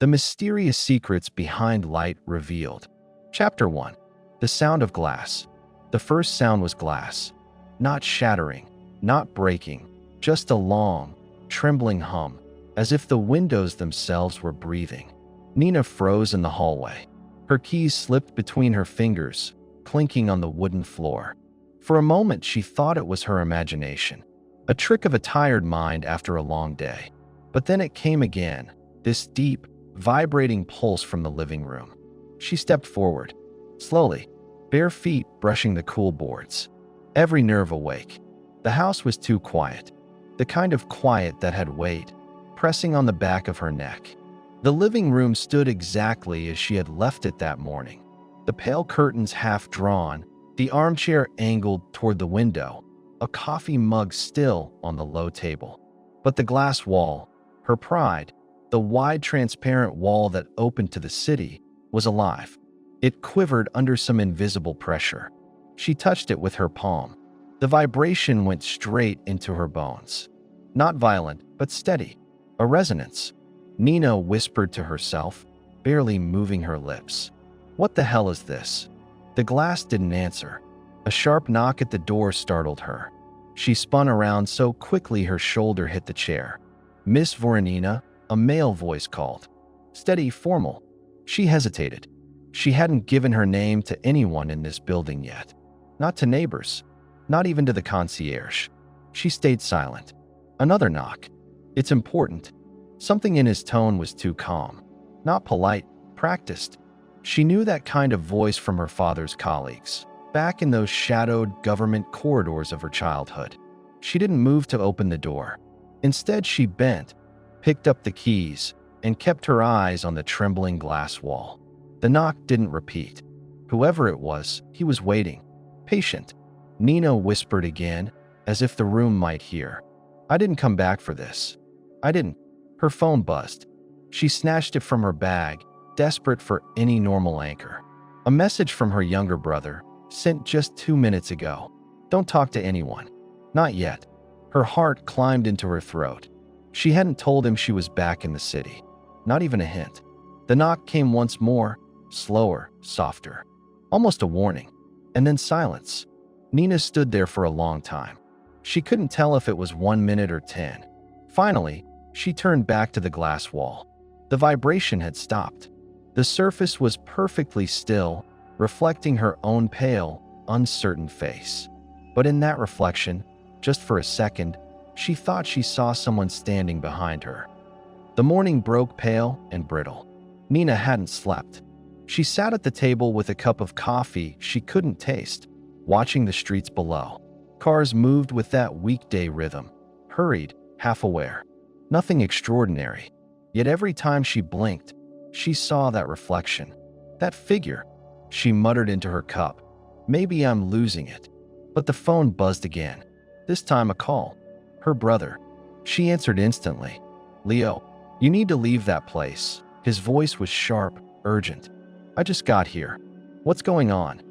The mysterious secrets behind light revealed. Chapter 1. The sound of glass. The first sound was glass. Not shattering, not breaking, just a long, trembling hum, as if the windows themselves were breathing. Nina froze in the hallway. Her keys slipped between her fingers, clinking on the wooden floor. For a moment, she thought it was her imagination, a trick of a tired mind after a long day. But then it came again, this deep, vibrating pulse from the living room. She stepped forward, slowly, bare feet brushing the cool boards, every nerve awake. The house was too quiet, the kind of quiet that had weight, pressing on the back of her neck. The living room stood exactly as she had left it that morning. The pale curtains half drawn, the armchair angled toward the window, a coffee mug still on the low table. But the glass wall, her pride, the wide transparent wall that opened to the city, was alive. It quivered under some invisible pressure. She touched it with her palm. The vibration went straight into her bones. Not violent, but steady. A resonance. Nina whispered to herself, barely moving her lips. "What the hell is this?" The glass didn't answer. A sharp knock at the door startled her. She spun around so quickly her shoulder hit the chair. "Miss Voronina," a male voice called. Steady, formal. She hesitated. She hadn't given her name to anyone in this building yet. Not to neighbors. Not even to the concierge. She stayed silent. Another knock. "It's important." Something in his tone was too calm. Not polite, practiced. She knew that kind of voice from her father's colleagues, back in those shadowed government corridors of her childhood. She didn't move to open the door. Instead, she bent, picked up the keys, and kept her eyes on the trembling glass wall. The knock didn't repeat. Whoever it was, he was waiting. Patient. Nina whispered again, as if the room might hear. "I didn't come back for this. I didn't." Her phone buzzed. She snatched it from her bag, desperate for any normal anchor. A message from her younger brother, sent just 2 minutes ago. "Don't talk to anyone." Not yet. Her heart climbed into her throat. She hadn't told him she was back in the city. Not even a hint. The knock came once more, slower, softer. Almost a warning. And then silence. Nina stood there for a long time. She couldn't tell if it was 1 minute or 10. Finally, she turned back to the glass wall. The vibration had stopped. The surface was perfectly still, reflecting her own pale, uncertain face. But in that reflection, just for a second, she thought she saw someone standing behind her. The morning broke pale and brittle. Nina hadn't slept. She sat at the table with a cup of coffee she couldn't taste, watching the streets below. Cars moved with that weekday rhythm, hurried, half aware. Nothing extraordinary. Yet every time she blinked, she saw that reflection. That figure. She muttered into her cup. "Maybe I'm losing it." But the phone buzzed again. This time a call. Her brother. She answered instantly. "Leo, you need to leave that place." His voice was sharp, urgent. "I just got here." "What's going on?"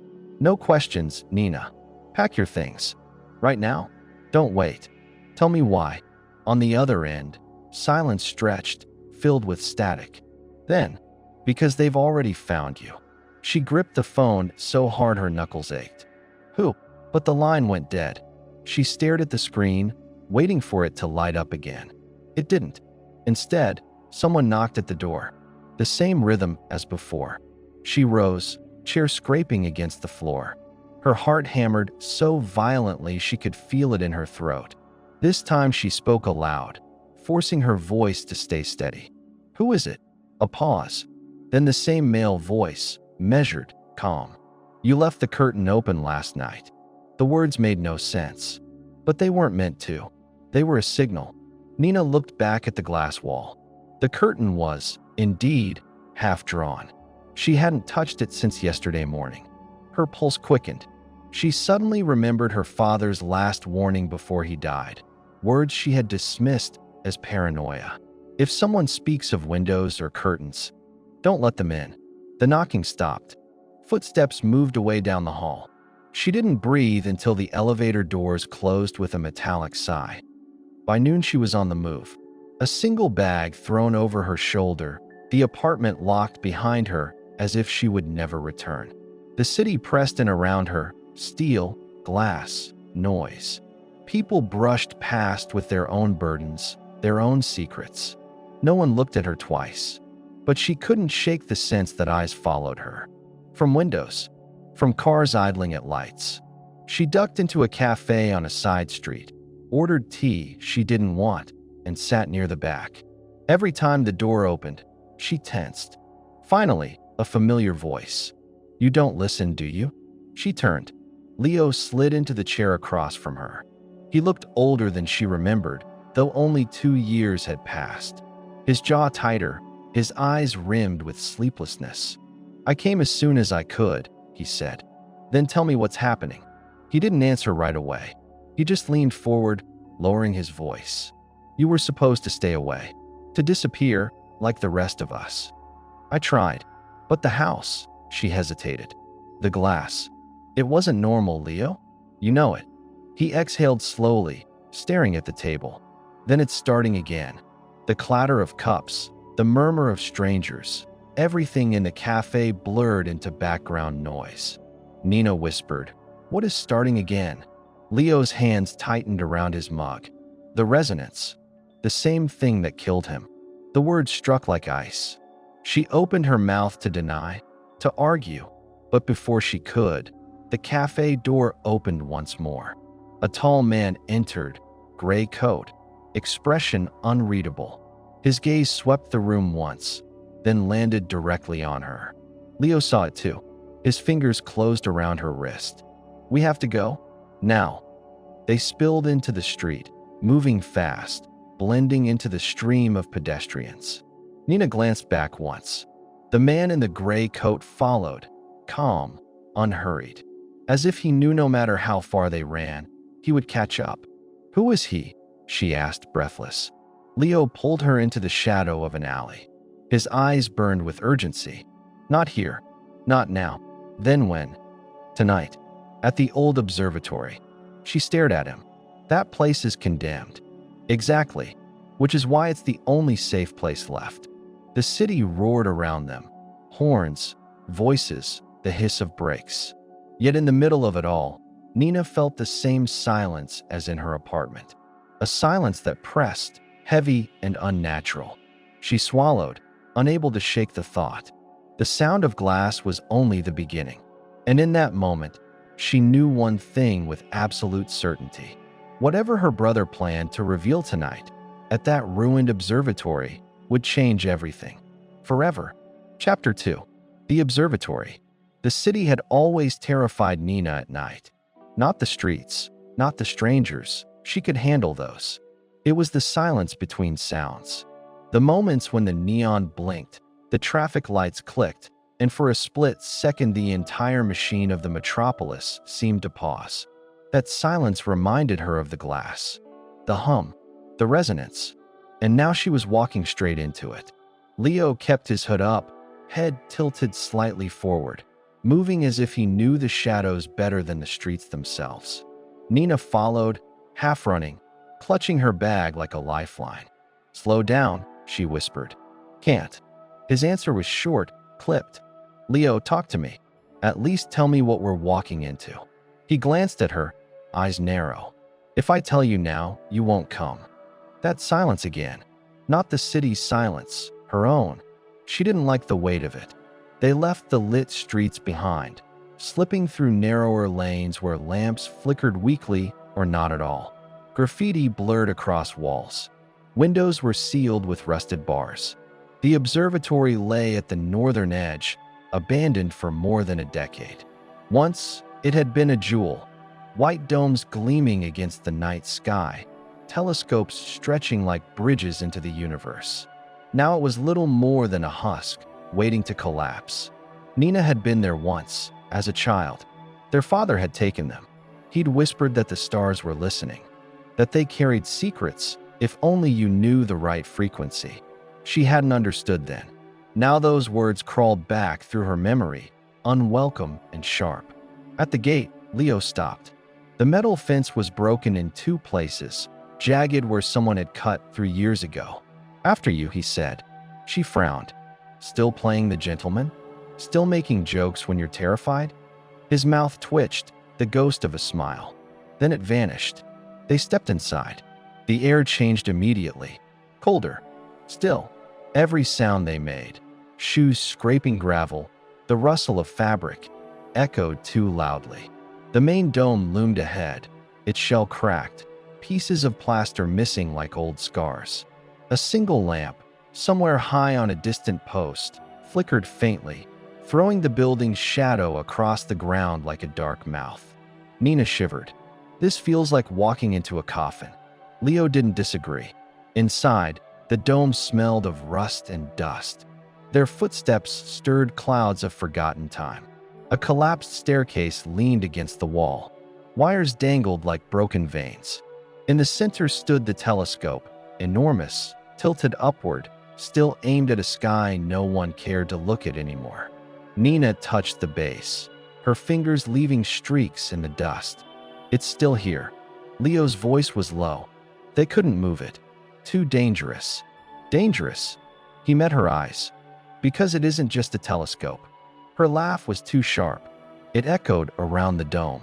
"No questions, Nina. Pack your things." "Right now?" "Don't wait. Tell me why." On the other end, silence stretched, filled with static. Then, "Because they've already found you." She gripped the phone so hard her knuckles ached. "Who?" But the line went dead. She stared at the screen, waiting for it to light up again. It didn't. Instead, someone knocked at the door. The same rhythm as before. She rose, chair scraping against the floor. Her heart hammered so violently she could feel it in her throat. This time she spoke aloud, forcing her voice to stay steady. "Who is it?" A pause. Then the same male voice, measured, calm. "You left the curtain open last night." The words made no sense. But they weren't meant to. They were a signal. Nina looked back at the glass wall. The curtain was, indeed, half drawn. She hadn't touched it since yesterday morning. Her pulse quickened. She suddenly remembered her father's last warning before he died. Words she had dismissed as paranoia. If someone speaks of windows or curtains, don't let them in. The knocking stopped. Footsteps moved away down the hall. She didn't breathe until the elevator doors closed with a metallic sigh. By noon she was on the move. A single bag thrown over her shoulder, The apartment locked behind her as if she would never return. The city pressed in around her, steel, glass, noise. People brushed past with their own burdens, their own secrets. No one looked at her twice, but she couldn't shake the sense that eyes followed her. From windows, from cars idling at lights. She ducked into a cafe on a side street, ordered tea she didn't want, and sat near the back. Every time the door opened, she tensed. Finally, a familiar voice. "You don't listen, do you?" She turned. Leo slid into the chair across from her. He looked older than she remembered, though only 2 years had passed. His jaw tighter, his eyes rimmed with sleeplessness. "I came as soon as I could," he said. "Then tell me what's happening." He didn't answer right away. He just leaned forward, lowering his voice. "You were supposed to stay away, to disappear like the rest of us." "I tried. But the house," she hesitated. "The glass. It wasn't normal, Leo. You know it." He exhaled slowly, staring at the table. "Then it's starting again. The clatter of cups, the murmur of strangers, everything in the cafe blurred into background noise." Nina whispered, "What is starting again?" Leo's hands tightened around his mug. The resonance. The same thing that killed him. The words struck like ice. She opened her mouth to deny, to argue, but before she could, the cafe door opened once more. A tall man entered, gray coat, expression unreadable. His gaze swept the room once, then landed directly on her. Leo saw it too. His fingers closed around her wrist. "We have to go? Now." They spilled into the street, moving fast, blending into the stream of pedestrians. Nina glanced back once. The man in the gray coat followed, calm, unhurried, as if he knew no matter how far they ran, he would catch up. "Who is he?" she asked, breathless. Leo pulled her into the shadow of an alley. His eyes burned with urgency. "Not here. Not now. Then when?" "Tonight. At the old observatory." She stared at him. "That place is condemned." "Exactly. Which is why it's the only safe place left." The city roared around them. Horns, voices, the hiss of brakes. Yet in the middle of it all, Nina felt the same silence as in her apartment. A silence that pressed, heavy and unnatural. She swallowed, unable to shake the thought. The sound of glass was only the beginning. And in that moment, she knew one thing with absolute certainty. Whatever her brother planned to reveal tonight, at that ruined observatory, would change everything. Forever. Chapter 2. The Observatory. The city had always terrified Nina at night. Not the streets, not the strangers. She could handle those. It was the silence between sounds. The moments when the neon blinked, the traffic lights clicked, and for a split second the entire machine of the metropolis seemed to pause. That silence reminded her of the glass, the hum, the resonance, and now she was walking straight into it. Leo kept his hood up, head tilted slightly forward, moving as if he knew the shadows better than the streets themselves. Nina followed, half running, clutching her bag like a lifeline. "Slow down," she whispered. "Can't." His answer was short, clipped. "Leo, talk to me. At least tell me what we're walking into." He glanced at her, eyes narrow. "If I tell you now, you won't come." That silence again. Not the city's silence, her own. She didn't like the weight of it. They left the lit streets behind, slipping through narrower lanes where lamps flickered weakly or not at all. Graffiti blurred across walls. Windows were sealed with rusted bars. The observatory lay at the northern edge, abandoned for more than a decade. Once, it had been a jewel, white domes gleaming against the night sky, telescopes stretching like bridges into the universe. Now it was little more than a husk, waiting to collapse. Nina had been there once, as a child. Their father had taken them. He'd whispered that the stars were listening, that they carried secrets if only you knew the right frequency. She hadn't understood then. Now those words crawled back through her memory, unwelcome and sharp. At the gate, Leo stopped. The metal fence was broken in 2 places, jagged where someone had cut through years ago. "After you," he said. She frowned. Still playing the gentleman? Still making jokes when you're terrified? His mouth twitched, the ghost of a smile. Then it vanished. They stepped inside. The air changed immediately. Colder. Still. Every sound they made, shoes scraping gravel, the rustle of fabric, echoed too loudly. The main dome loomed ahead, its shell cracked, pieces of plaster missing like old scars. A single lamp, somewhere high on a distant post, flickered faintly, throwing the building's shadow across the ground like a dark mouth. Nina shivered. This feels like walking into a coffin. Leo didn't disagree. Inside, the dome smelled of rust and dust. Their footsteps stirred clouds of forgotten time. A collapsed staircase leaned against the wall. Wires dangled like broken veins. In the center stood the telescope, enormous, tilted upward, still aimed at a sky no one cared to look at anymore. Nina touched the base, her fingers leaving streaks in the dust. It's still here. Leo's voice was low. They couldn't move it. Too dangerous. Dangerous. He met her eyes. Because it isn't just a telescope. Her laugh was too sharp. It echoed around the dome.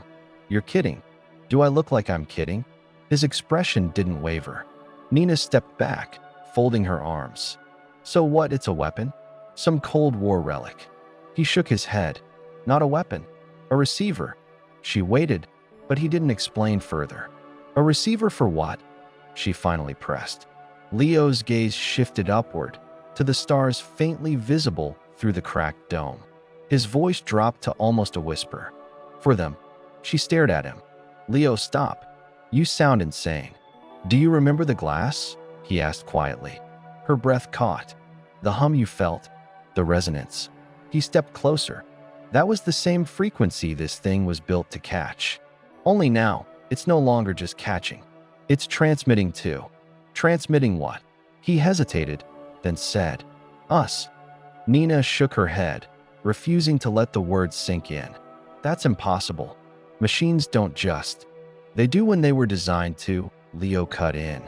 You're kidding. Do I look like I'm kidding? His expression didn't waver. Nina stepped back, folding her arms. So what, it's a weapon? Some Cold War relic. He shook his head. Not a weapon. A receiver. She waited, but he didn't explain further. A receiver for what? She finally pressed. Leo's gaze shifted upward, to the stars faintly visible through the cracked dome. His voice dropped to almost a whisper. For them. She stared at him. Leo, stop. You sound insane. Do you remember the glass? He asked quietly. Her breath caught. The hum you felt. The resonance. He stepped closer. That was the same frequency this thing was built to catch. Only now, it's no longer just catching. It's transmitting too. Transmitting what? He hesitated, then said, Us. Nina shook her head, refusing to let the words sink in. That's impossible. Machines don't just. They do when they were designed to, Leo cut in.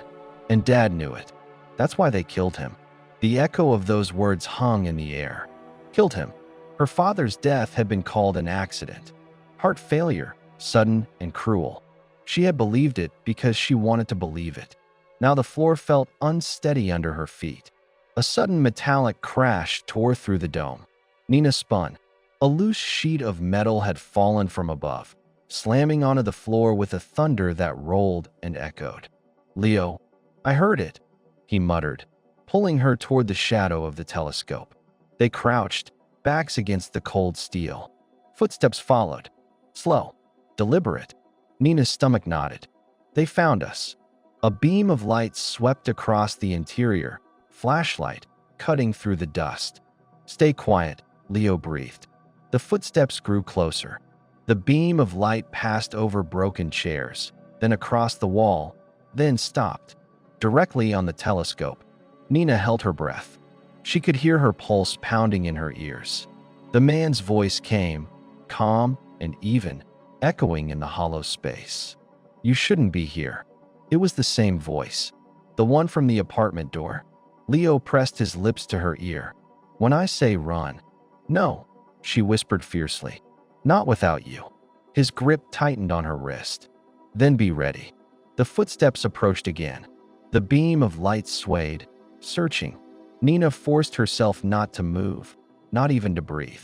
And Dad knew it. That's why they killed him. The echo of those words hung in the air. Killed him. Her father's death had been called an accident. Heart failure, sudden and cruel. She had believed it because she wanted to believe it. Now the floor felt unsteady under her feet. A sudden metallic crash tore through the dome. Nina spun. A loose sheet of metal had fallen from above, slamming onto the floor with a thunder that rolled and echoed. Leo, I heard it, he muttered, pulling her toward the shadow of the telescope. They crouched, backs against the cold steel. Footsteps followed. Slow, deliberate. Nina's stomach nodded. They found us. A beam of light swept across the interior, flashlight cutting through the dust. Stay quiet, Leo breathed. The footsteps grew closer. The beam of light passed over broken chairs, then across the wall, then stopped. Directly on the telescope, Nina held her breath. She could hear her pulse pounding in her ears. The man's voice came, calm and even, echoing in the hollow space. You shouldn't be here. It was the same voice, the one from the apartment door. Leo pressed his lips to her ear. When I say run. No, she whispered fiercely. Not without you. His grip tightened on her wrist. Then be ready. The footsteps approached again. The beam of light swayed, searching. Nina forced herself not to move, not even to breathe.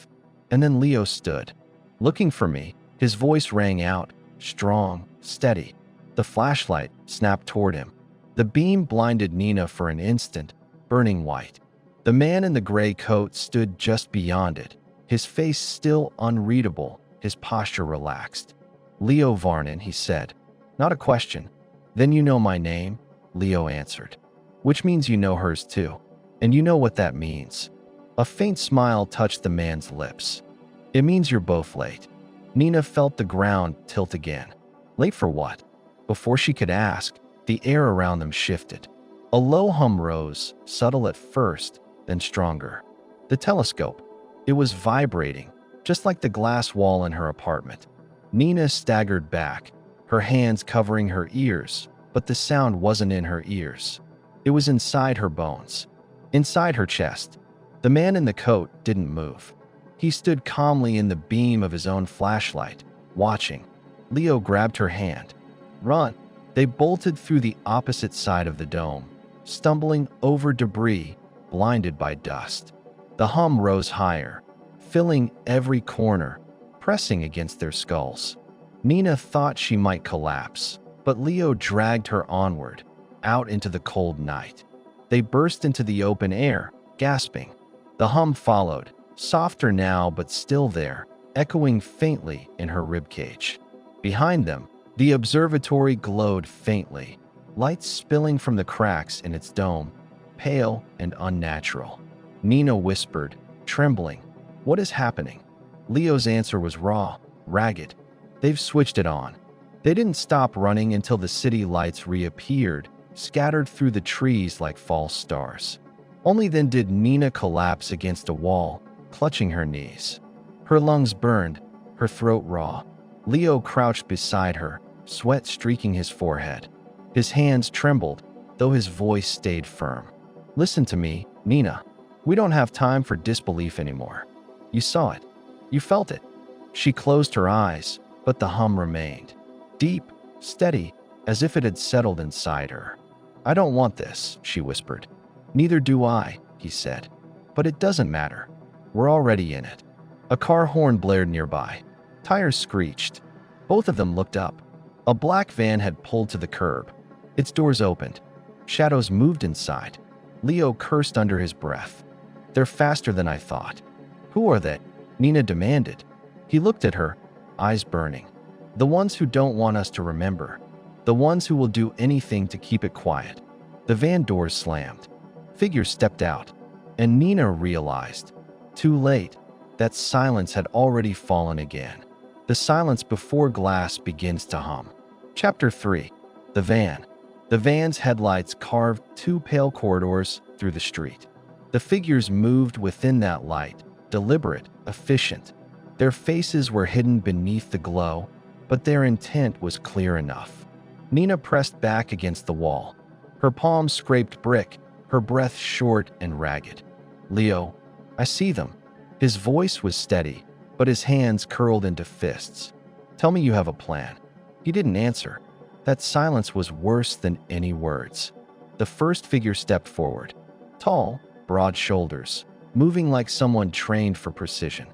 And then Leo stood. Looking for me, his voice rang out, strong, steady. The flashlight snapped toward him. The beam blinded Nina for an instant, burning white. The man in the gray coat stood just beyond it, his face still unreadable, his posture relaxed. Leo Varnon, he said. Not a question. Then you know my name? Leo answered. Which means you know hers too. And you know what that means. A faint smile touched the man's lips. It means you're both late. Nina felt the ground tilt again. Late for what? Before she could ask, the air around them shifted. A low hum rose, subtle at first, then stronger. The telescope. It was vibrating, just like the glass wall in her apartment. Nina staggered back, her hands covering her ears, but the sound wasn't in her ears. It was inside her bones, inside her chest. The man in the coat didn't move. He stood calmly in the beam of his own flashlight, watching. Leo grabbed her hand. Run! They bolted through the opposite side of the dome, stumbling over debris, blinded by dust. The hum rose higher, filling every corner, pressing against their skulls. Nina thought she might collapse, but Leo dragged her onward, out into the cold night. They burst into the open air, gasping. The hum followed, softer now but still there, echoing faintly in her ribcage. Behind them, the observatory glowed faintly, light spilling from the cracks in its dome, pale and unnatural. Nina whispered, trembling, "What is happening?" Leo's answer was raw, ragged. "They've switched it on." They didn't stop running until the city lights reappeared, scattered through the trees like false stars. Only then did Nina collapse against a wall, clutching her knees. Her lungs burned, her throat raw. Leo crouched beside her, sweat streaking his forehead. His hands trembled, though his voice stayed firm. "Listen to me, Nina. We don't have time for disbelief anymore. You saw it. You felt it." She closed her eyes, but the hum remained. Deep, steady, as if it had settled inside her. "I don't want this," she whispered. "Neither do I," he said. "But it doesn't matter. We're already in it." A car horn blared nearby. Tires screeched. Both of them looked up. A black van had pulled to the curb. Its doors opened. Shadows moved inside. Leo cursed under his breath. "They're faster than I thought." "Who are they?" Nina demanded. He looked at her, eyes burning. "The ones who don't want us to remember. The ones who will do anything to keep it quiet." The van doors slammed. Figures stepped out, and Nina realized, too late, that silence had already fallen again. The silence before glass begins to hum. Chapter 3. The Van. The van's headlights carved two pale corridors through the street. The figures moved within that light, deliberate, efficient. Their faces were hidden beneath the glow, but their intent was clear enough. Nina pressed back against the wall. Her palms scraped brick, her breath short and ragged. "Leo, I see them." His voice was steady, but his hands curled into fists. "Tell me you have a plan." He didn't answer. That silence was worse than any words. The first figure stepped forward. Tall, broad shoulders, moving like someone trained for precision.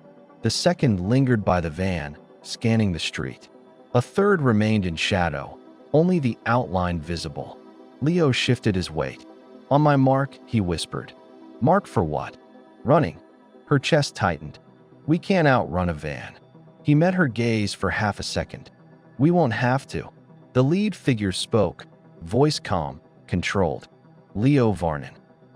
The second lingered by the van, scanning the street. A third remained in shadow, only the outline visible. Leo shifted his weight. "On my mark," he whispered. "Mark for what?" "Running." Her chest tightened. "We can't outrun a van." He met her gaze for half a second. "We won't have to." The lead figure spoke, voice calm, controlled. "Leo Varnin.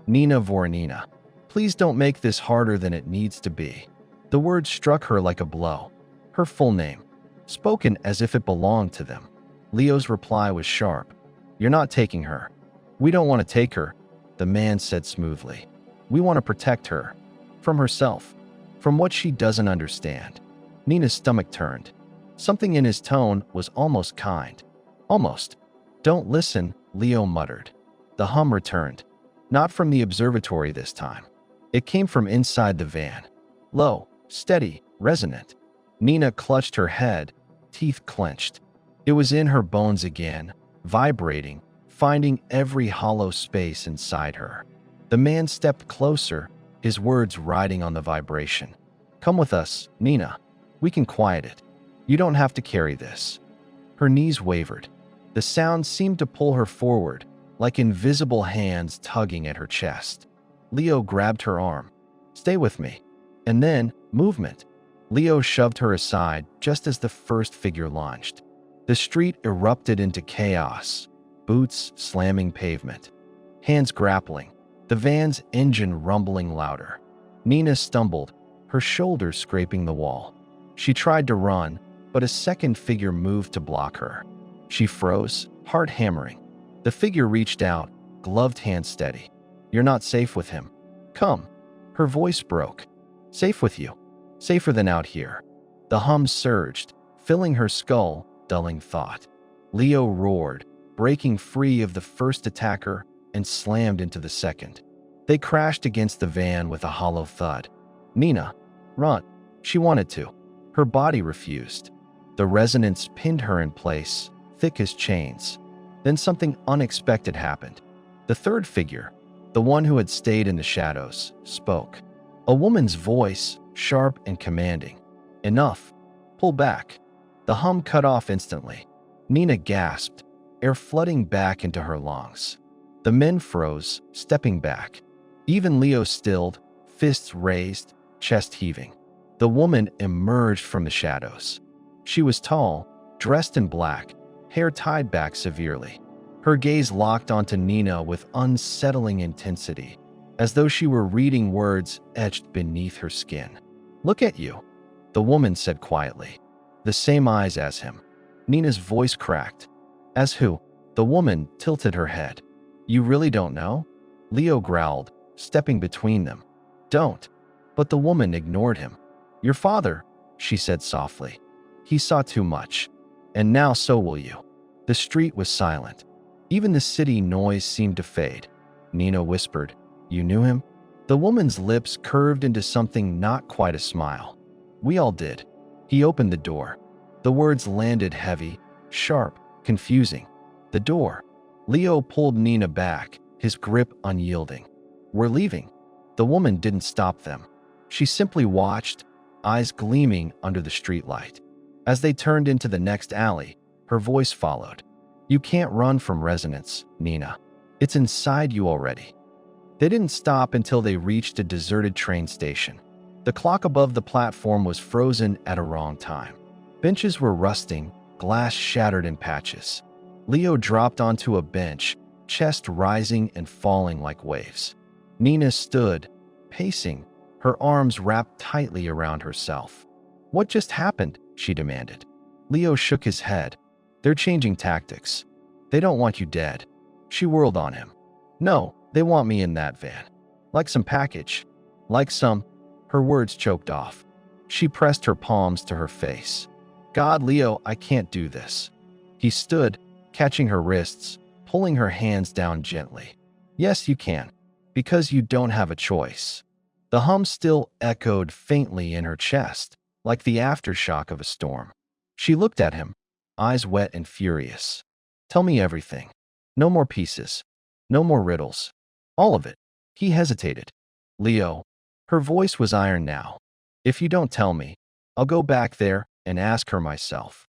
Nina Voronina. Please don't make this harder than it needs to be." The words struck her like a blow. Her full name, spoken as if it belonged to them. Leo's reply was sharp. "You're not taking her." "We don't want to take her," the man said smoothly. "We want to protect her. From herself. From what she doesn't understand." Nina's stomach turned. Something in his tone was almost kind. Almost. "Don't listen," Leo muttered. The hum returned. Not from the observatory this time. It came from inside the van. Low, steady, resonant. Nina clutched her head, teeth clenched. It was in her bones again, vibrating, finding every hollow space inside her. The man stepped closer, his words riding on the vibration. "Come with us, Nina. We can quiet it. You don't have to carry this." Her knees wavered. The sound seemed to pull her forward, like invisible hands tugging at her chest. Leo grabbed her arm. "Stay with me." And then, movement. Leo shoved her aside just as the first figure launched. The street erupted into chaos, boots slamming pavement, hands grappling, the van's engine rumbling louder. Nina stumbled, her shoulders scraping the wall. She tried to run, but a second figure moved to block her. She froze, heart hammering. The figure reached out, gloved hand steady. "You're not safe with him. Come." Her voice broke. "Safe with you. Safer than out here." The hum surged, filling her skull, dulling thought. Leo roared, breaking free of the first attacker, and slammed into the second. They crashed against the van with a hollow thud. Nina, run. She wanted to. Her body refused. The resonance pinned her in place, thick as chains. Then something unexpected happened. The third figure, the one who had stayed in the shadows, spoke. A woman's voice, sharp and commanding. Enough. Pull back. The hum cut off instantly. Nina gasped, air flooding back into her lungs. The men froze, stepping back. Even Leo stilled, fists raised, chest heaving. The woman emerged from the shadows. She was tall, dressed in black, hair tied back severely. Her gaze locked onto Nina with unsettling intensity, as though she were reading words etched beneath her skin. "Look at you," the woman said quietly. "The same eyes as him." Nina's voice cracked. "As who?" The woman tilted her head. "You really don't know?" Leo growled, stepping between them. "Don't." But the woman ignored him. "Your father," she said softly. "He saw too much. And now so will you." The street was silent. Even the city noise seemed to fade. Nina whispered, "You knew him?" The woman's lips curved into something not quite a smile. "We all did." He opened the door. The words landed heavy, sharp, confusing. The door. Leo pulled Nina back, his grip unyielding. "We're leaving." The woman didn't stop them. She simply watched, eyes gleaming under the streetlight. As they turned into the next alley, her voice followed. "You can't run from resonance, Nina. It's inside you already." They didn't stop until they reached a deserted train station. The clock above the platform was frozen at a wrong time. Benches were rusting, glass shattered in patches. Leo dropped onto a bench, chest rising and falling like waves. Nina stood, pacing, her arms wrapped tightly around herself. "What just happened?" she demanded. Leo shook his head. "They're changing tactics. They don't want you dead." She whirled on him. "No, they want me in that van. Like some package. Like some—" Her words choked off. She pressed her palms to her face. "God, Leo, I can't do this." He stood, catching her wrists, pulling her hands down gently. "Yes, you can. Because you don't have a choice." The hum still echoed faintly in her chest, like the aftershock of a storm. She looked at him, eyes wet and furious. "Tell me everything. No more pieces. No more riddles. All of it." He hesitated. "Leo." Her voice was iron now. "If you don't tell me, I'll go back there and ask her myself."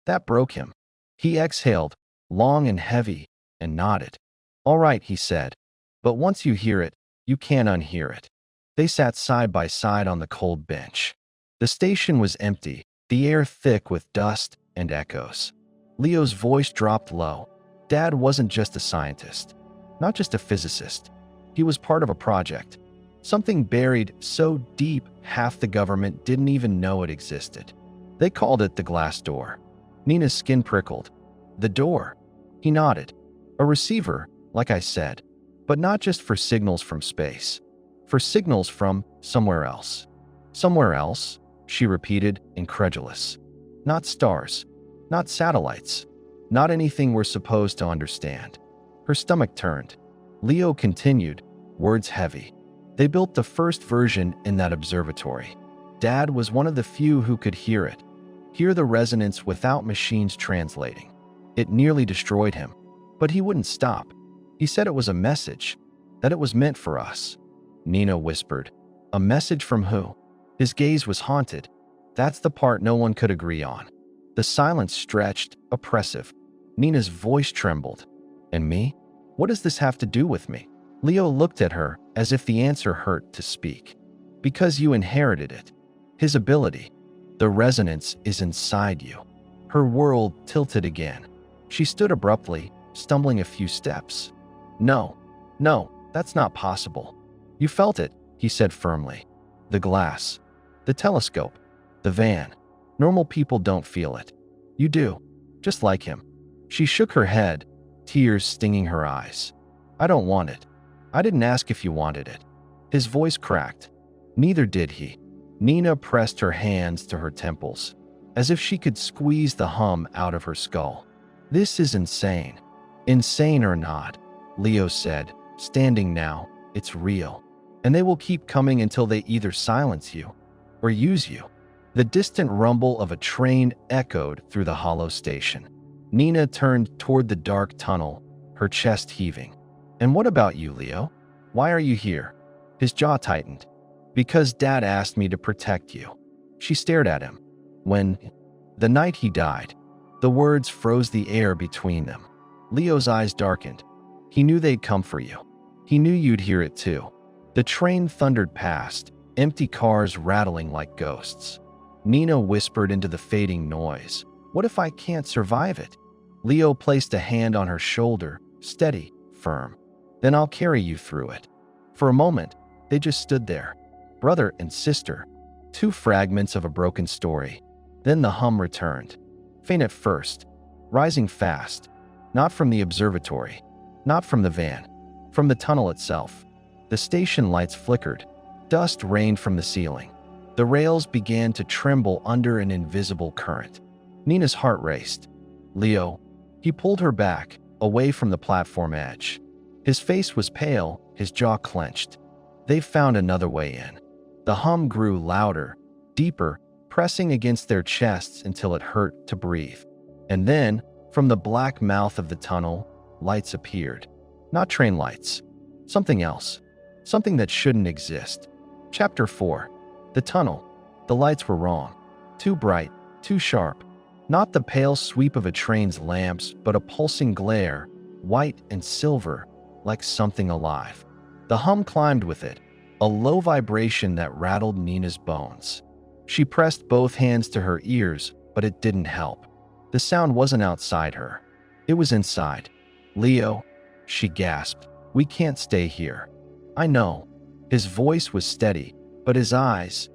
That broke him. He exhaled, long and heavy, and nodded. "All right," he said. "But once you hear it, you can't unhear it." They sat side by side on the cold bench. The station was empty, the air thick with dust and echoes. Leo's voice dropped low. Dad wasn't just a scientist, not just a physicist. He was part of a project. Something buried so deep half the government didn't even know it existed. They called it the glass door. Nina's skin prickled. "The door?" He nodded. "A receiver, like I said. But not just for signals from space. For signals from somewhere else." "Somewhere else?" she repeated, incredulous. "Not stars. Not satellites. Not anything we're supposed to understand." Her stomach turned. Leo continued, words heavy. "They built the first version in that observatory. Dad was one of the few who could hear it. Hear the resonance without machines translating. It nearly destroyed him. But he wouldn't stop. He said it was a message, that it was meant for us." Nina whispered. "A message from who?" His gaze was haunted. That's the part no one could agree on. The silence stretched, oppressive. Nina's voice trembled. "And me? What does this have to do with me?" Leo looked at her as if the answer hurt to speak. "Because you inherited it. His ability. The resonance is inside you." Her world tilted again. She stood abruptly, stumbling a few steps. No, that's not possible." "You felt it," he said firmly. "The glass. The telescope. The van. Normal people don't feel it. You do. Just like him." She shook her head, tears stinging her eyes. "I don't want it. I didn't ask if you wanted it." His voice cracked. Neither did he. Nina pressed her hands to her temples, as if she could squeeze the hum out of her skull. "This is insane." "Insane or not," Leo said, standing now, It's real. And they will keep coming until they either silence you or use you. The distant rumble of a train echoed through the hollow station. Nina turned toward the dark tunnel, her chest heaving. "And what about you, Leo? Why are you here?" His jaw tightened. "Because Dad asked me to protect you." She stared at him. "When?" "The night he died." The words froze the air between them. Leo's eyes darkened. "He knew they'd come for you. He knew you'd hear it too." The train thundered past, empty cars rattling like ghosts. Nina whispered into the fading noise, "What if I can't survive it?" Leo placed a hand on her shoulder, steady, firm. "Then I'll carry you through it." For a moment, they just stood there, brother and sister, two fragments of a broken story. Then the hum returned, faint at first, rising fast, not from the observatory, not from the van, from the tunnel itself. The station lights flickered, dust rained from the ceiling. The rails began to tremble under an invisible current. Nina's heart raced. "Leo." He pulled her back, away from the platform edge. His face was pale, his jaw clenched. They found another way in. The hum grew louder, deeper, pressing against their chests until it hurt to breathe. And then, from the black mouth of the tunnel, lights appeared. Not train lights. Something else. Something that shouldn't exist. Chapter 4. The tunnel. The lights were wrong. Too bright, too sharp. Not the pale sweep of a train's lamps, but a pulsing glare, white and silver, like something alive. The hum climbed with it, a low vibration that rattled Nina's bones. She pressed both hands to her ears, but it didn't help. The sound wasn't outside her. It was inside. "Leo," she gasped, "we can't stay here." "I know." His voice was steady, but his eyes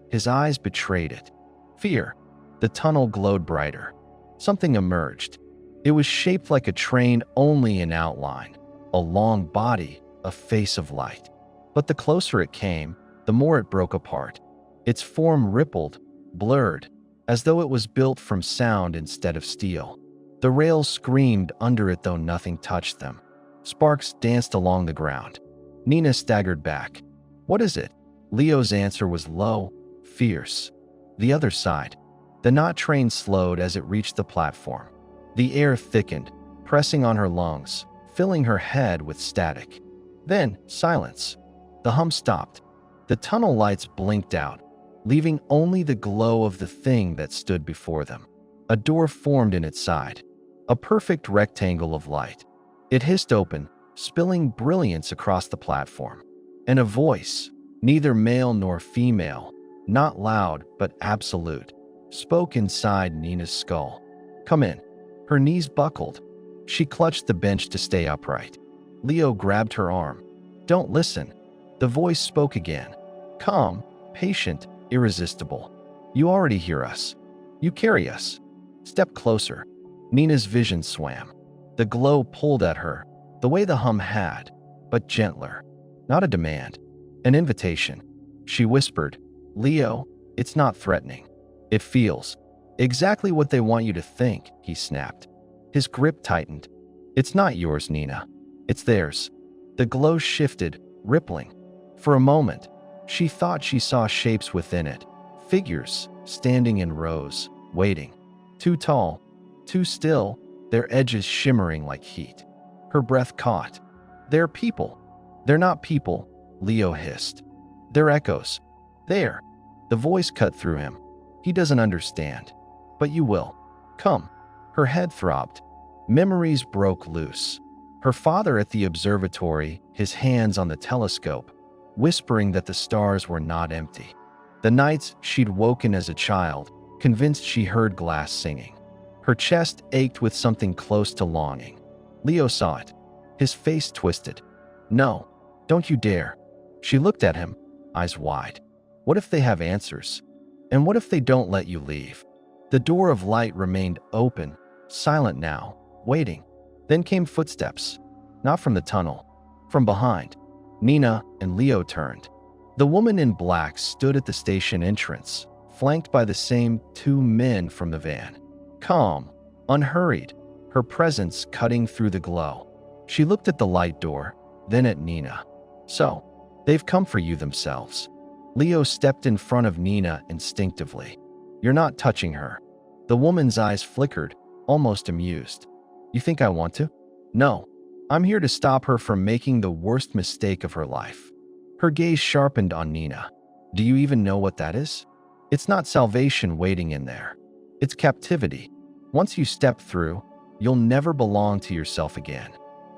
betrayed it. Fear. The tunnel glowed brighter. Something emerged. It was shaped like a train, only in outline. A long body, a face of light. But the closer it came, the more it broke apart. Its form rippled, blurred, as though it was built from sound instead of steel. The rails screamed under it, though nothing touched them. Sparks danced along the ground. Nina staggered back. "What is it?" Leo's answer was low, fierce. "The other side." The not train slowed as it reached the platform. The air thickened, pressing on her lungs, filling her head with static. Then, silence. The hum stopped. The tunnel lights blinked out, leaving only the glow of the thing that stood before them. A door formed in its side, a perfect rectangle of light. It hissed open, spilling brilliance across the platform. And a voice, neither male nor female, not loud but absolute, spoke inside Nina's skull. "Come in." Her knees buckled. She clutched the bench to stay upright. Leo grabbed her arm. "Don't listen." The voice spoke again. Calm, patient, irresistible. "You already hear us. You carry us. Step closer." Nina's vision swam. The glow pulled at her, the way the hum had, but gentler. Not a demand, an invitation. She whispered, "Leo, it's not threatening. It feels exactly what they want you to think," he snapped. His grip tightened. "It's not yours, Nina. It's theirs." The glow shifted, rippling. For a moment, she thought she saw shapes within it, figures standing in rows, waiting. Too tall, too still, their edges shimmering like heat. Her breath caught. "They're people." "They're not people," Leo hissed. "They're echoes." "There." The voice cut through him. "He doesn't understand. But you will. Come." Her head throbbed. Memories broke loose. Her father at the observatory, his hands on the telescope, whispering that the stars were not empty. The nights she'd woken as a child, convinced she heard glass singing. Her chest ached with something close to longing. Leo saw it. His face twisted. "No, don't you dare." She looked at him, eyes wide. What if they have answers? And what if they don't let you leave? The door of light remained open, silent now, waiting. Then came footsteps. Not from the tunnel. From behind. Nina and Leo turned. The woman in black stood at the station entrance, flanked by the same two men from the van. Calm, unhurried, her presence cutting through the glow. She looked at the light door, then at Nina. "So, They've come for you themselves. Leo stepped in front of Nina instinctively. You're not touching her. The woman's eyes flickered, almost amused. You think I want to? No. I'm here to stop her from making the worst mistake of her life. Her gaze sharpened on Nina. Do you even know what that is? It's not salvation waiting in there. It's captivity. Once you step through, you'll never belong to yourself again.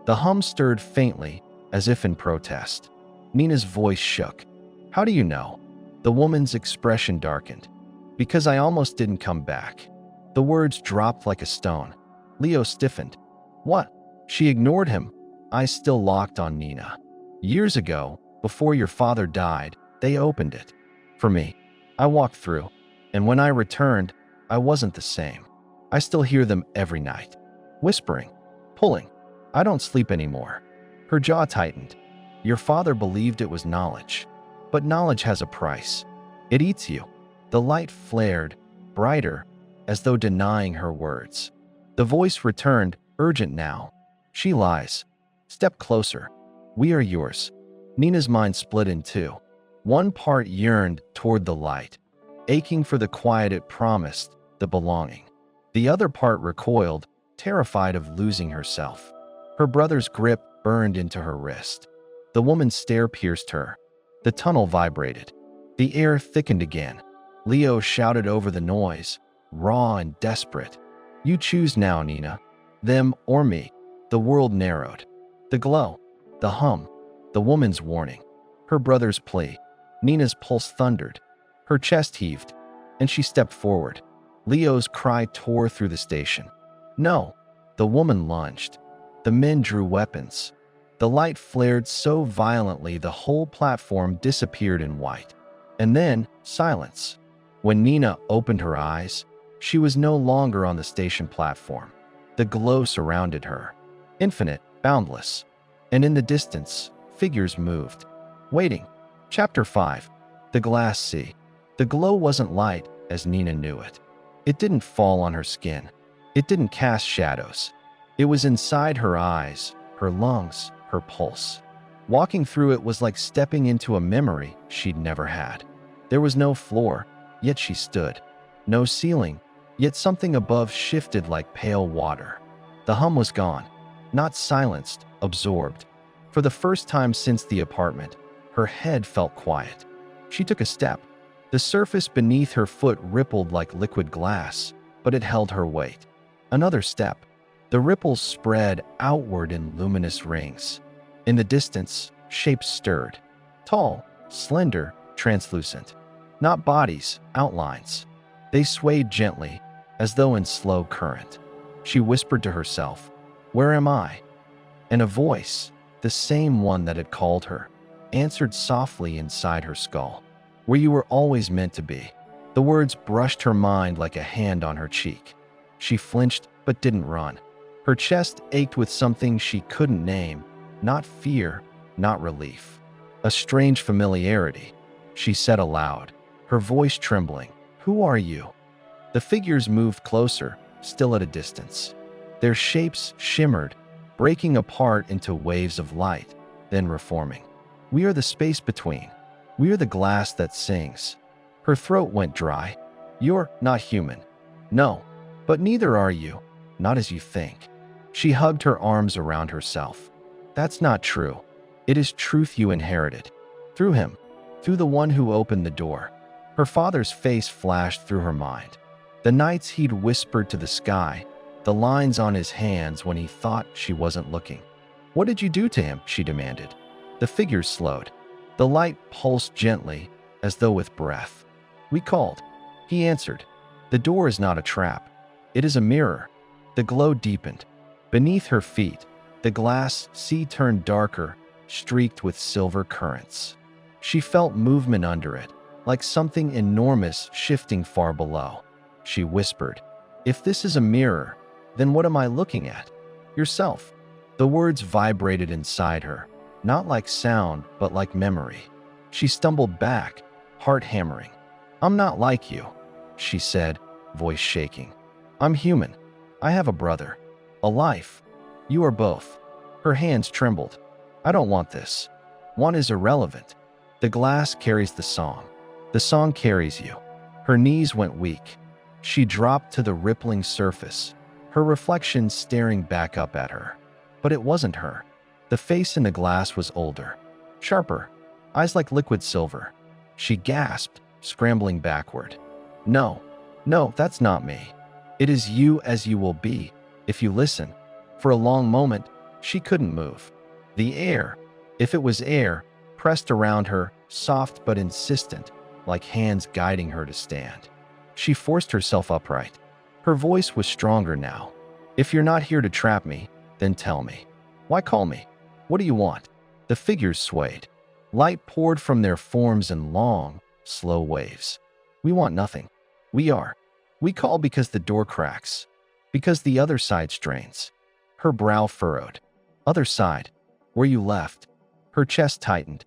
The hum stirred faintly, as if in protest. Nina's voice shook. How do you know? The woman's expression darkened. Because I almost didn't come back. The words dropped like a stone. Leo stiffened. What? She ignored him, eyes still locked on Nina. Years ago, before your father died, they opened it. For me. I walked through, and when I returned, I wasn't the same. I still hear them every night. Whispering, pulling. I don't sleep anymore. Her jaw tightened. Your father believed it was knowledge. But knowledge has a price. It eats you. The light flared, brighter, as though denying her words. The voice returned, urgent now. She lies. Step closer. We are yours. Nina's mind split in two. One part yearned toward the light, aching for the quiet it promised, the belonging. The other part recoiled, terrified of losing herself. Her brother's grip burned into her wrist. The woman's stare pierced her. The tunnel vibrated. The air thickened again. Leo shouted over the noise, raw and desperate. You choose now, Nina. Them or me. The world narrowed. The glow. The hum. The woman's warning. Her brother's plea. Nina's pulse thundered. Her chest heaved, and she stepped forward. Leo's cry tore through the station. No. The woman lunged. The men drew weapons. The light flared so violently the whole platform disappeared in white. And then, silence. When Nina opened her eyes, she was no longer on the station platform. The glow surrounded her. Infinite, boundless. And in the distance, figures moved. Waiting. Chapter 5. The Glass Sea. The glow wasn't light, as Nina knew it. It didn't fall on her skin. It didn't cast shadows. It was inside her eyes, her lungs, her pulse. Walking through it was like stepping into a memory she'd never had. There was no floor, yet she stood. No ceiling, yet something above shifted like pale water. The hum was gone, not silenced, absorbed. For the first time since the apartment, her head felt quiet. She took a step. The surface beneath her foot rippled like liquid glass, but it held her weight. Another step. The ripples spread outward in luminous rings. In the distance, shapes stirred. Tall, slender, translucent. Not bodies, outlines. They swayed gently, as though in slow current. She whispered to herself, "Where am I?" And a voice, the same one that had called her, answered softly inside her skull. "Where you were always meant to be." The words brushed her mind like a hand on her cheek. She flinched but didn't run. Her chest ached with something she couldn't name, not fear, not relief. A strange familiarity. She said aloud, her voice trembling, "Who are you?" The figures moved closer, still at a distance. Their shapes shimmered, breaking apart into waves of light, then reforming. "We are the space between. We are the glass that sings." Her throat went dry. "You're not human." "No, but neither are you. Not as you think." She hugged her arms around herself. "That's not true. It is truth you inherited. Through him. Through the one who opened the door." Her father's face flashed through her mind. The nights he'd whispered to the sky, the lines on his hands when he thought she wasn't looking. "What did you do to him?" she demanded. The figures slowed. The light pulsed gently, as though with breath. "We called." He answered. "The door is not a trap. It is a mirror." The glow deepened. Beneath her feet, the glass sea turned darker, streaked with silver currents. She felt movement under it, like something enormous shifting far below. She whispered, "If this is a mirror, then what am I looking at?" "Yourself." The words vibrated inside her, not like sound, but like memory. She stumbled back, heart hammering. "I'm not like you," she said, voice shaking. "I'm human. I have a brother. A life. You are both." Her hands trembled. "I don't want this. One is irrelevant. The glass carries the song. The song carries you. Her knees went weak. She dropped to the rippling surface, her reflection staring back up at her. But it wasn't her. The face in the glass was older, sharper, eyes like liquid silver. She gasped, scrambling backward. No, no, that's not me. It is you as you will be, if you listen. For a long moment, she couldn't move. The air, if it was air, pressed around her, soft but insistent, like hands guiding her to stand. She forced herself upright. Her voice was stronger now. If you're not here to trap me, then tell me. Why call me? What do you want? The figures swayed. Light poured from their forms in long, slow waves. We want nothing. We call because the door cracks, because the other side strains. Her brow furrowed. Other side, where you left. Her chest tightened.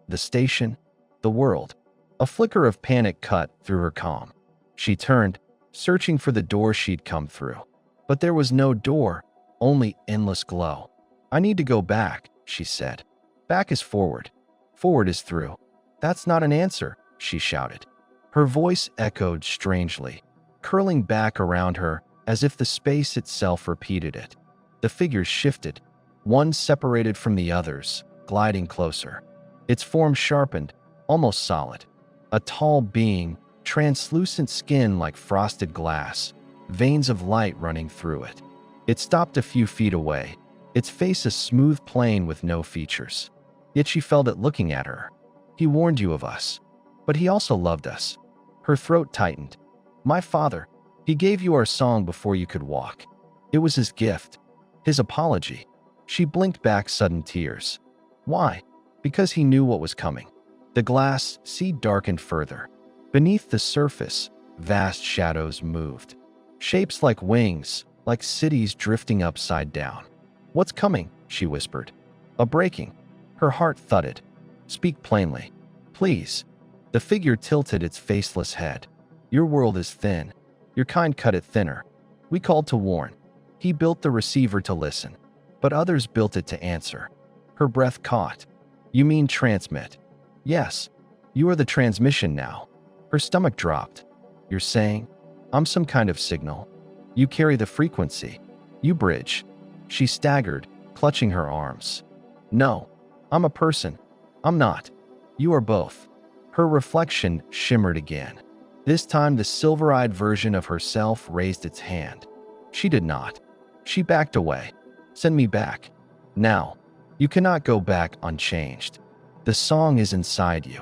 The station, the world. A flicker of panic cut through her calm. She turned, searching for the door she'd come through. But there was no door, only endless glow. I need to go back, she said. Back is forward. Forward is through. That's not an answer, she shouted. Her voice echoed strangely, curling back around her as if the space itself repeated it. The figures shifted, one separated from the others, gliding closer. Its form sharpened, almost solid. A tall being, translucent skin like frosted glass, veins of light running through it. It stopped a few feet away, its face a smooth plane with no features. Yet she felt it looking at her. He warned you of us, but he also loved us. Her throat tightened. My father, he gave you our song before you could walk. It was his gift, his apology. She blinked back sudden tears. Why? Because he knew what was coming. The glass sea darkened further. Beneath the surface, vast shadows moved. Shapes like wings, like cities drifting upside down. What's coming? She whispered. A breaking. Her heart thudded. Speak plainly. Please. The figure tilted its faceless head. Your world is thin. Your kind cut it thinner. We called to warn. He built the receiver to listen, but others built it to answer. Her breath caught. You mean transmit? Yes. You are the transmission now. Her stomach dropped. You're saying, I'm some kind of signal. You carry the frequency. You bridge. She staggered, clutching her arms. No, I'm a person. I'm not. You are both. Her reflection shimmered again. This time the silver-eyed version of herself raised its hand. She did not. She backed away. Send me back. Now. You cannot go back unchanged. The song is inside you.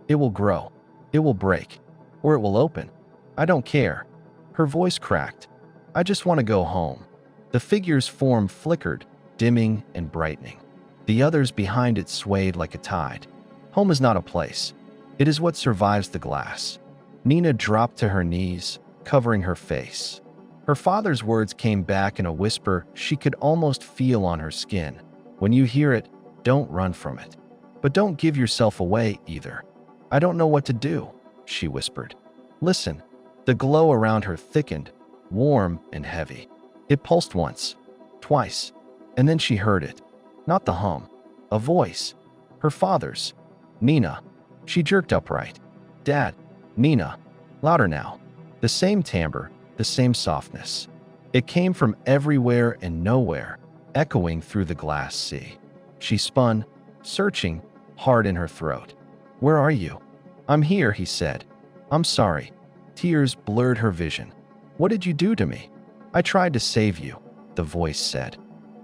It will grow. It will break. Or it will open. I don't care. Her voice cracked. I just want to go home. The figure's form flickered, dimming and brightening. The others behind it swayed like a tide. Home is not a place. It is what survives the glass. Nina dropped to her knees, covering her face. Her father's words came back in a whisper she could almost feel on her skin. When you hear it, don't run from it. But don't give yourself away either. I don't know what to do, she whispered. Listen. The glow around her thickened, warm and heavy. It pulsed once, twice, and then she heard it. Not the hum. A voice. Her father's. Nina. She jerked upright. Dad. Nina. Louder now. The same timbre, the same softness. It came from everywhere and nowhere, echoing through the glass sea. She spun, searching, hard in her throat. Where are you? I'm here, he said. I'm sorry. Tears blurred her vision. What did you do to me? I tried to save you, the voice said.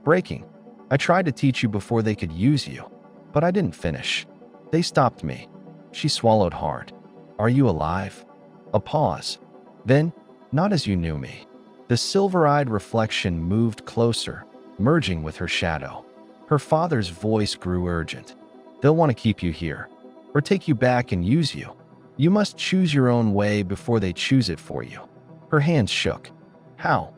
Breaking. I tried to teach you before they could use you, but I didn't finish. They stopped me. She swallowed hard. Are you alive? A pause. Then, not as you knew me. The silver-eyed reflection moved closer, merging with her shadow. Her father's voice grew urgent. They'll want to keep you here, or take you back and use you. You must choose your own way before they choose it for you. Her hands shook. How?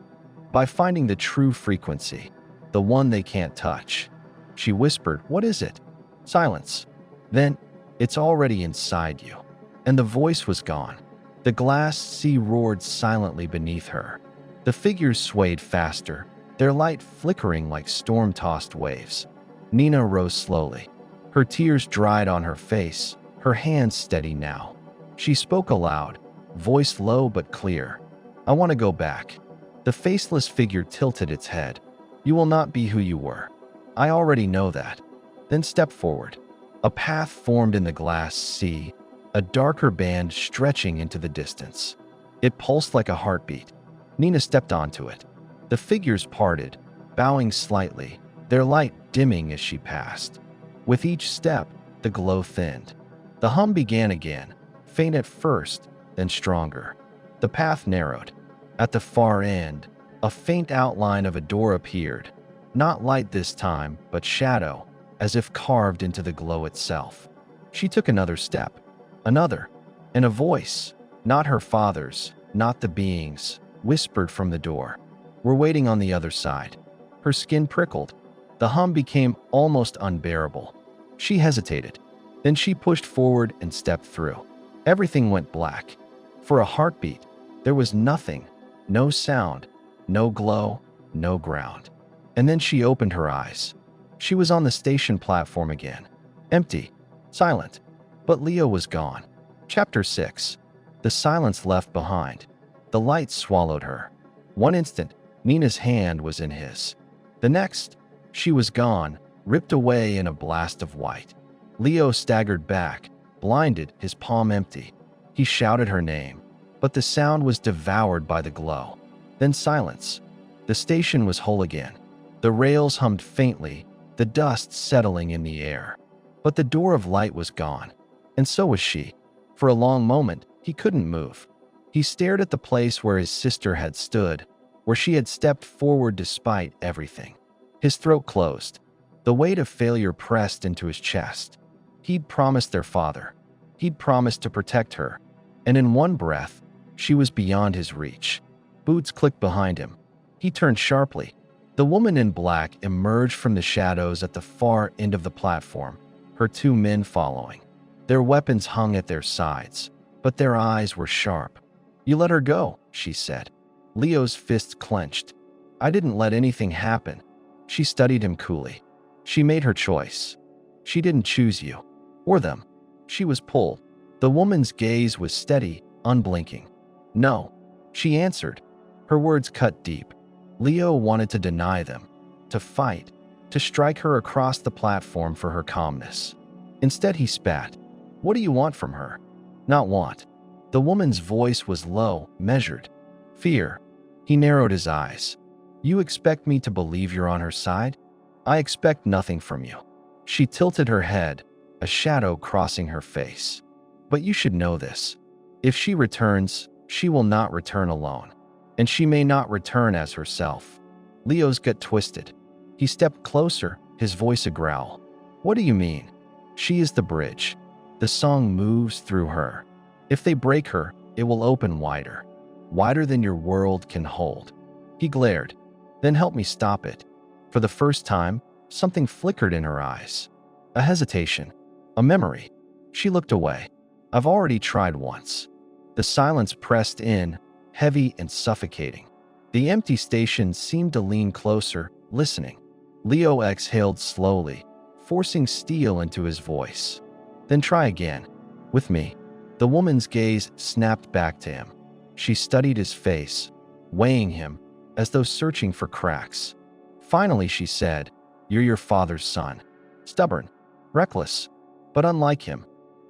By finding the true frequency, the one they can't touch. She whispered, what is it? Silence. Then, it's already inside you. And the voice was gone. The glass sea roared silently beneath her. The figures swayed faster, their light flickering like storm-tossed waves. Nina rose slowly. Her tears dried on her face, her hands steady now. She spoke aloud, voice low but clear. I want to go back. The faceless figure tilted its head. You will not be who you were. I already know that. Then step forward. A path formed in the glass sea, a darker band stretching into the distance. It pulsed like a heartbeat. Nina stepped onto it. The figures parted, bowing slightly, their light dimming as she passed. With each step, the glow thinned. The hum began again, faint at first, then stronger. The path narrowed. At the far end, a faint outline of a door appeared. Not light this time, but shadow, as if carved into the glow itself. She took another step, another, and a voice, not her father's, not the being's, whispered from the door. We're waiting on the other side. Her skin prickled. The hum became almost unbearable. She hesitated. Then she pushed forward and stepped through. Everything went black. For a heartbeat, there was nothing, no sound, no glow, no ground. And then she opened her eyes. She was on the station platform again. Empty, silent. But Leo was gone. Chapter 6. The silence left behind. The light swallowed her. One instant, Nina's hand was in his. The next, she was gone, ripped away in a blast of white. Leo staggered back, blinded, his palm empty. He shouted her name, but the sound was devoured by the glow. Then silence. The station was whole again. The rails hummed faintly, the dust settling in the air. But the door of light was gone, and so was she. For a long moment, he couldn't move. He stared at the place where his sister had stood, where she had stepped forward despite everything. His throat closed. The weight of failure pressed into his chest. He'd promised their father. He'd promised to protect her. And in one breath, she was beyond his reach. Boots clicked behind him. He turned sharply. The woman in black emerged from the shadows at the far end of the platform, her two men following. Their weapons hung at their sides, but their eyes were sharp. You let her go, she said. Leo's fists clenched. I didn't let anything happen. She studied him coolly. She made her choice. She didn't choose you, or them. She was pulled. The woman's gaze was steady, unblinking. No, she answered. Her words cut deep. Leo wanted to deny them, to fight, to strike her across the platform for her calmness. Instead, he spat. What do you want from her? Not want. The woman's voice was low, measured. Fear. He narrowed his eyes. You expect me to believe you're on her side? I expect nothing from you. She tilted her head, a shadow crossing her face. But you should know this. If she returns, she will not return alone. And she may not return as herself. Leo's gut twisted. He stepped closer, his voice a growl. What do you mean? She is the bridge. The song moves through her. If they break her, it will open wider. Wider than your world can hold. He glared. Then help me stop it. For the first time, something flickered in her eyes. A hesitation. A memory. She looked away. I've already tried once. The silence pressed in, heavy and suffocating. The empty station seemed to lean closer, listening. Leo exhaled slowly, forcing steel into his voice. Then try again. With me. The woman's gaze snapped back to him. She studied his face, weighing him, as though searching for cracks. Finally, she said, You're your father's son. Stubborn, reckless, but unlike him.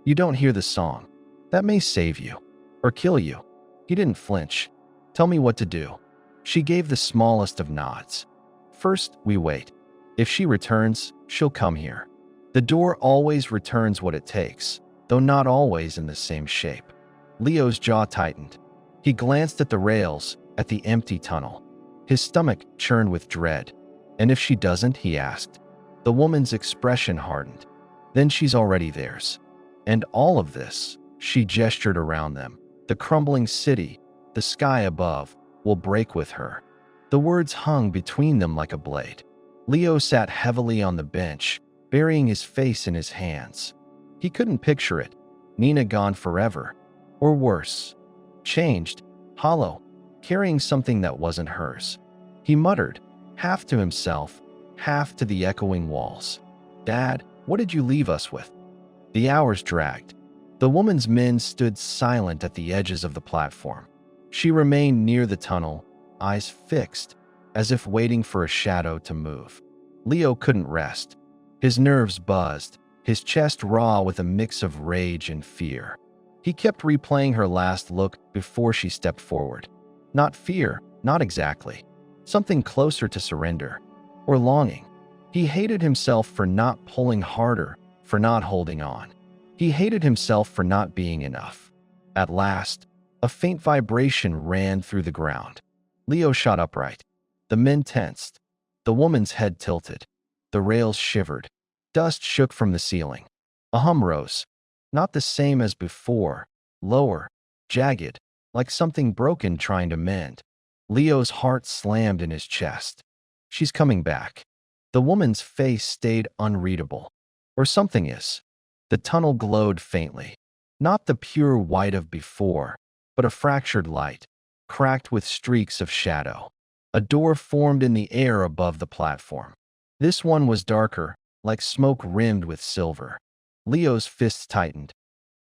You don't hear the song. That may save you, or kill you. He didn't flinch. Tell me what to do. She gave the smallest of nods. First, we wait. If she returns, she'll come here. The door always returns what it takes, though not always in the same shape. Leo's jaw tightened. He glanced at the rails, at the empty tunnel. His stomach churned with dread. And if she doesn't, he asked. The woman's expression hardened. Then she's already theirs. And all of this, she gestured around them. The crumbling city, the sky above, will break with her. The words hung between them like a blade. Leo sat heavily on the bench, burying his face in his hands. He couldn't picture it. Nina gone forever. Or worse. Changed, hollow, carrying something that wasn't hers. He muttered, half to himself, half to the echoing walls. Dad, what did you leave us with? The hours dragged. The woman's men stood silent at the edges of the platform. She remained near the tunnel, eyes fixed, as if waiting for a shadow to move. Leo couldn't rest. His nerves buzzed, his chest raw with a mix of rage and fear. He kept replaying her last look before she stepped forward. Not fear, not exactly. Something closer to surrender, or longing. He hated himself for not pulling harder, for not holding on. He hated himself for not being enough. At last, a faint vibration ran through the ground. Leo shot upright. The men tensed. The woman's head tilted. The rails shivered. Dust shook from the ceiling. A hum rose. Not the same as before. Lower, jagged, like something broken trying to mend. Leo's heart slammed in his chest. She's coming back. The woman's face stayed unreadable. Or something is. The tunnel glowed faintly. Not the pure white of before, but a fractured light, cracked with streaks of shadow. A door formed in the air above the platform. This one was darker, like smoke rimmed with silver. Leo's fists tightened.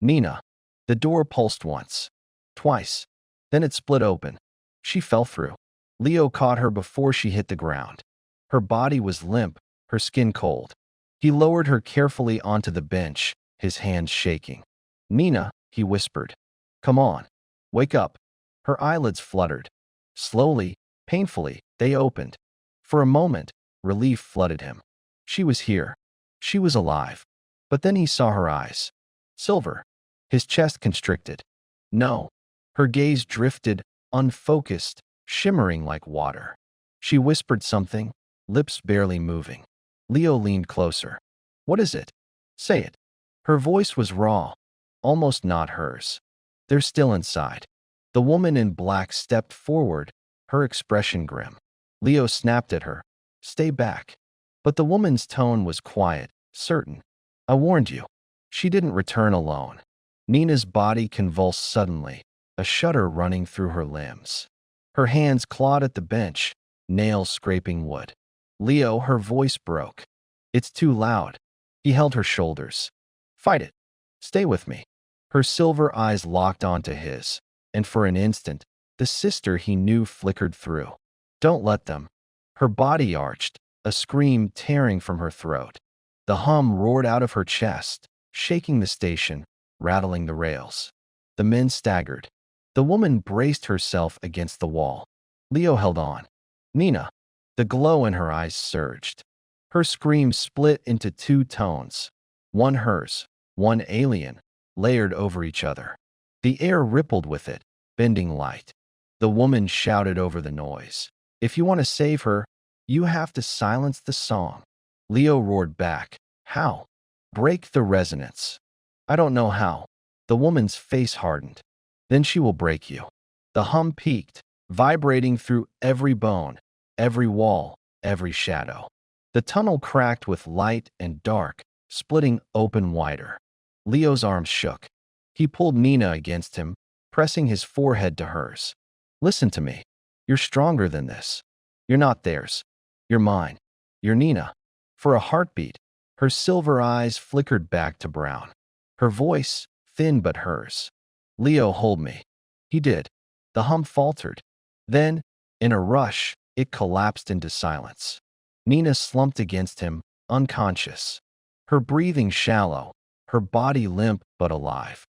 Nina. The door pulsed once. Twice. Then it split open. She fell through. Leo caught her before she hit the ground. Her body was limp, her skin cold. He lowered her carefully onto the bench, his hands shaking. Nina, he whispered. Come on. Wake up. Her eyelids fluttered. Slowly, painfully, they opened. For a moment, relief flooded him. She was here. She was alive. But then he saw her eyes. Silver. His chest constricted. No. Her gaze drifted, unfocused, shimmering like water. She whispered something, lips barely moving. Leo leaned closer. What is it? Say it. Her voice was raw, almost not hers. They're still inside. The woman in black stepped forward, her expression grim. Leo snapped at her. Stay back. But the woman's tone was quiet, certain. I warned you. She didn't return alone. Nina's body convulsed suddenly, a shudder running through her limbs. Her hands clawed at the bench, nails scraping wood. Leo, her voice broke. It's too loud. He held her shoulders. Fight it. Stay with me. Her silver eyes locked onto his, and for an instant, the sister he knew flickered through. Don't let them. Her body arched, a scream tearing from her throat. The hum roared out of her chest, shaking the station, rattling the rails. The men staggered. The woman braced herself against the wall. Leo held on. Nina. The glow in her eyes surged. Her scream split into two tones. One hers, one alien, layered over each other. The air rippled with it, bending light. The woman shouted over the noise. If you want to save her, you have to silence the song. Leo roared back. How? Break the resonance. I don't know how. The woman's face hardened. Then she will break you. The hum peaked, vibrating through every bone, every wall, every shadow. The tunnel cracked with light and dark, splitting open wider. Leo's arms shook. He pulled Nina against him, pressing his forehead to hers. Listen to me. You're stronger than this. You're not theirs. You're mine. You're Nina. For a heartbeat, her silver eyes flickered back to brown. Her voice, thin but hers. Leo, hold me. He did. The hum faltered. Then, in a rush, it collapsed into silence. Nina slumped against him, unconscious. Her breathing shallow, her body limp but alive.